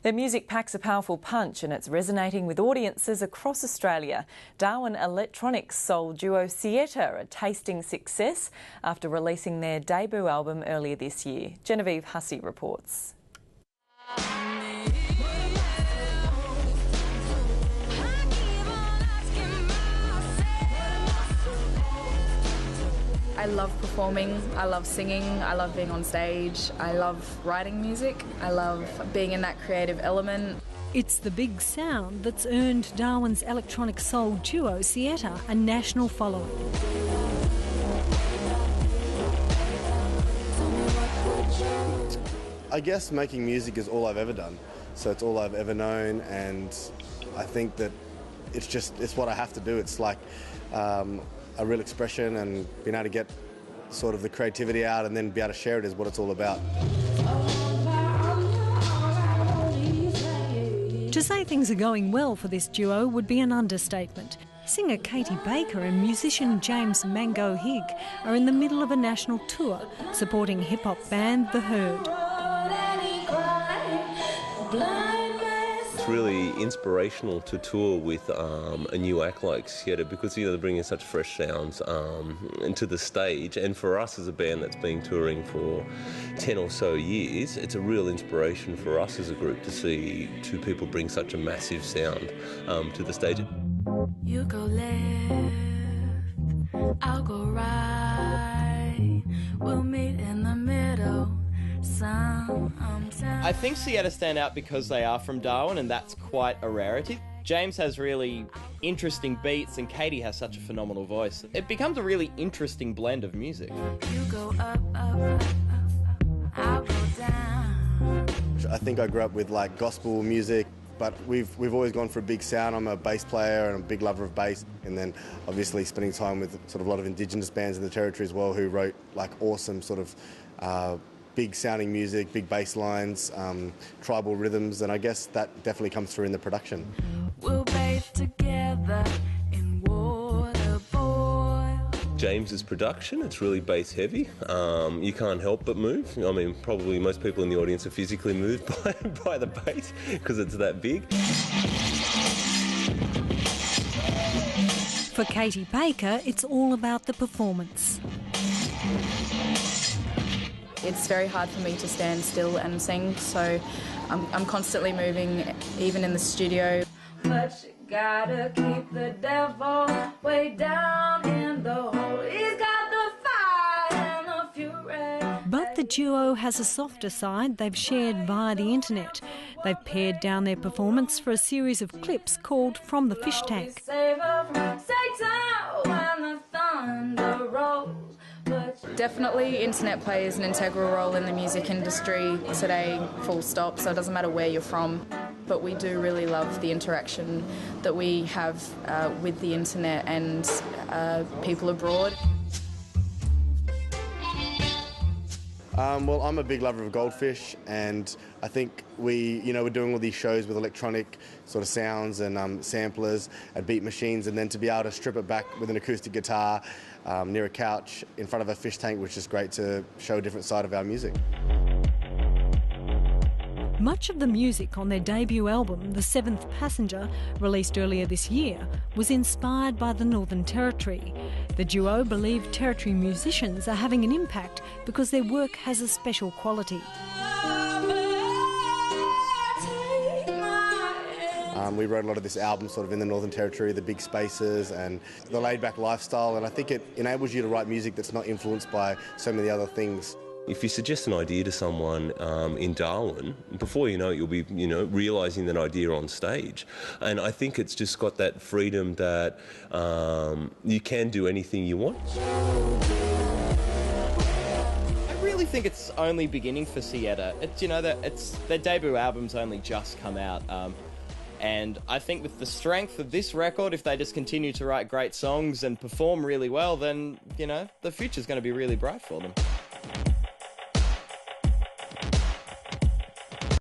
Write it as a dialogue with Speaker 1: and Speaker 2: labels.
Speaker 1: Their music packs a powerful punch and it's resonating with audiences across Australia. Darwin electronic soul duo Sietta are a tasting success after releasing their debut album earlier this year. Genevieve Hussey reports.
Speaker 2: I love performing, I love singing, I love being on stage, I love writing music, I love being in that creative element.
Speaker 3: It's the big sound that's earned Darwin's electronic soul duo Sietta a national following.
Speaker 4: I guess making music is all I've ever done, so it's all I've ever known, and I think that it's what I have to do. It's like a real expression, and being able to get sort of the creativity out and then be able to share it is what it's all about.
Speaker 3: To say things are going well for this duo would be an understatement. Singer Katie Baker and musician James Mango Higg are in the middle of a national tour supporting hip-hop band The Herd.
Speaker 5: It's really inspirational to tour with a new act like Sietta because they're bringing such fresh sounds into the stage, and for us as a band that's been touring for 10 or so years, it's a real inspiration for us as a group to see two people bring such a massive sound to the stage.
Speaker 6: You go left, I'll go right, we'll meet in the middle.
Speaker 7: I think Sietta stand out because they are from Darwin, and that's quite a rarity. James has really interesting beats and Katie has such a phenomenal voice. It becomes a really interesting blend of music.
Speaker 6: You go up, up, up, I'll go down.
Speaker 4: I think I grew up with like gospel music, but we've always gone for a big sound. I'm a bass player and a big lover of bass, and then obviously spending time with sort of a lot of Indigenous bands in the Territory as well who wrote like awesome sort of big sounding music, big bass lines, tribal rhythms, and I guess that definitely comes through in the production.
Speaker 6: We'll bathe together in water, boy.
Speaker 5: James's production, it's really bass heavy. You can't help but move. I mean, probably most people in the audience are physically moved by the bass because it's that big.
Speaker 3: For Katie Baker, it's all about the performance.
Speaker 2: It's very hard for me to stand still and sing, so I'm constantly moving, even in the studio.
Speaker 6: But you gotta keep the devil way down in the hole. He's got the fire and the fury.
Speaker 3: But the duo has a softer side they've shared via the internet. They've pared down their performance for a series of clips called From the Fish Tank.
Speaker 6: Save her from Satan when the thunder rolls.
Speaker 2: Definitely internet plays an integral role in the music industry today, full stop, so it doesn't matter where you're from. But we do really love the interaction that we have with the internet and people abroad.
Speaker 4: Well, I'm a big lover of goldfish, and I think we're doing all these shows with electronic sort of sounds and samplers and beat machines, and then to be able to strip it back with an acoustic guitar near a couch in front of a fish tank was just great to show a different side of our music.
Speaker 3: Much of the music on their debut album, The Seventh Passenger, released earlier this year, was inspired by the Northern Territory. The duo believe Territory musicians are having an impact because their work has a special quality.
Speaker 4: We wrote a lot of this album sort of in the Northern Territory, the big spaces and the laid-back lifestyle, and I think it enables you to write music that's not influenced by so many other things.
Speaker 5: If you suggest an idea to someone in Darwin, before you know it, you'll be, realising that idea on stage. And I think it's just got that freedom that you can do anything you want.
Speaker 7: I really think it's only beginning for Sietta. Their debut album's only just come out. And I think with the strength of this record, if they just continue to write great songs and perform really well, then, the future's going to be really bright for them.